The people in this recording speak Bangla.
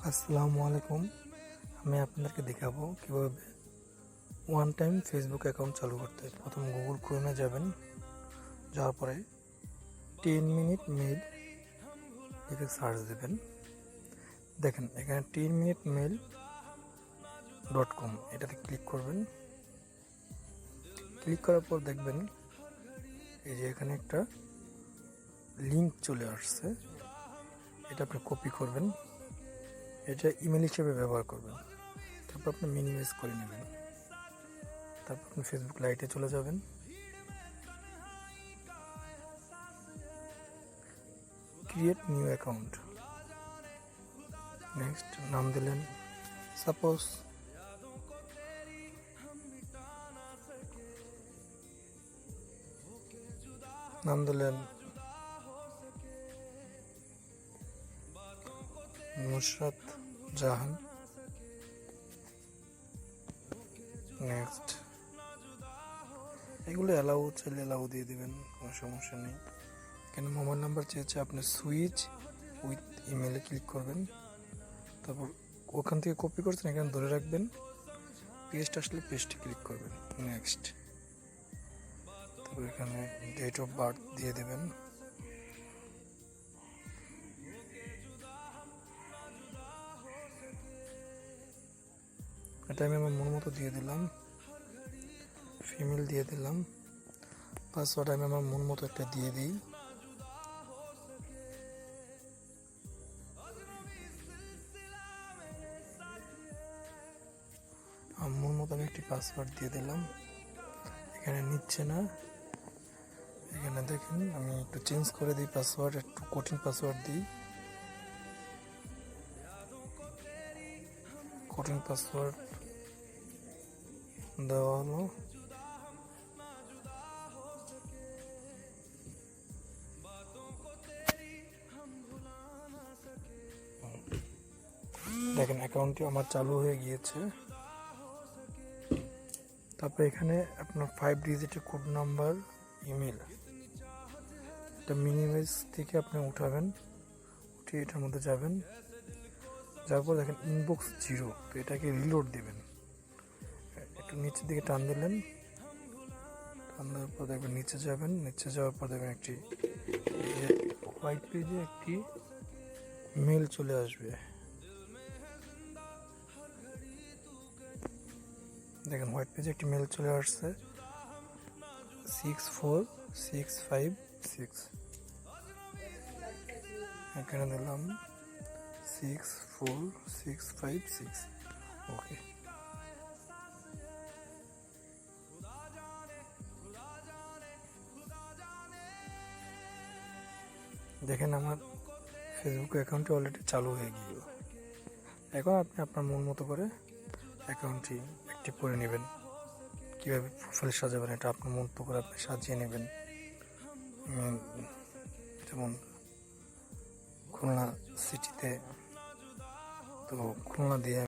আসসালামু আলাইকুম। আমি আপনাদেরকে দেখাবো কিভাবে ওয়ান টাইম ফেসবুক অ্যাকাউন্ট চালু করতে হয়। প্রথম গুগল ক্রোমে যাবেন, যাওয়ার পরে 10 মিনিট মেইল লিখে সার্চ দেবেন। দেখেন এখানে 10minutemail.com এটাতে ক্লিক করবেন। ক্লিক করার পর দেখবেন এই যে এখানে একটা লিঙ্ক চলে আসছে, এটা আপনি কপি করবেন, এটা ইমেল হিসেবে ব্যবহার করবেন। তারপর আপনি মিনিমাইজ করে নেবেন। তারপর আপনি ফেসবুক লাইটে চলে যাবেন। ক্রিয়েট নিউ অ্যাকাউন্ট, নেক্সট নাম দিলেন সাপোজ নাম দিলেন নুসরাত জাহান। নেক্সট এগুলো অ্যালাউ চাইলে অ্যালাউ দিয়ে দেবেন, কোনো সমস্যা নেই। এখানে মোবাইল নাম্বার চেয়েছে, আপনি সুইচ উইথ ইমেলে ক্লিক করবেন। তারপর ওখান থেকে কপি করছেন এখানে ধরে রাখবেন, পেস্ট আসলে পেস্টে ক্লিক করবেন। নেক্সট তারপর এখানে ডেট অফ বার্থ দিয়ে দেবেন। এটা আমি আমার মন মতো দিয়ে দিলাম, ফিমেল দিয়ে দিলাম। পাসওয়ার্ড আমি আমার মন মতো একটা দিয়ে দিই। আমার মন মতো আমি একটি পাসওয়ার্ড দিয়ে দিলাম, এখানে নিচ্ছে না। এখানে দেখেন আমি একটু চেঞ্জ করে দিই পাসওয়ার্ড, একটু কঠিন পাসওয়ার্ড দিই। কঠিন পাসওয়ার্ড দেওয়া হলো। দেখেন অ্যাকাউন্টটি আমার চালু হয়ে গিয়েছে। তারপরে এখানে আপনার 5 ডিজিটের কোড নাম্বার, ইমেল, এটা মিনিমাইজ থেকে আপনি উঠাবেন, উঠিয়ে এটার মধ্যে যাবেন। যাওয়ার পর দেখেন ইনবক্স 0, তো এটাকে রিলোড দেবেন। একটু নিচের দিকে টান দিলেন, টান দেওয়ার পর দেখবেন নিচে যাবেন, নিচে যাওয়ার পর দেখবেন একটি হোয়াইট পেজে একটি মেল চলে আসবে। দেখেন হোয়াইট পেজে একটি মেল চলে আসছে 64656। এখানে দিলাম 64656। ওকে, দেখেন আমার ফেসবুক অ্যাকাউন্টটি অলরেডি চালু হয়ে গিয়েছিল। এখন আপনি আপনার মন মতো করে অ্যাকাউন্টটি অ্যাক্টিভ করে নেবেন। কীভাবে প্রোফাইল সাজাবেন এটা আপনার মতো করে আপনি সাজিয়ে নেবেন। যেমন খুলনা সিটিতে, তো খুলনা দিয়ে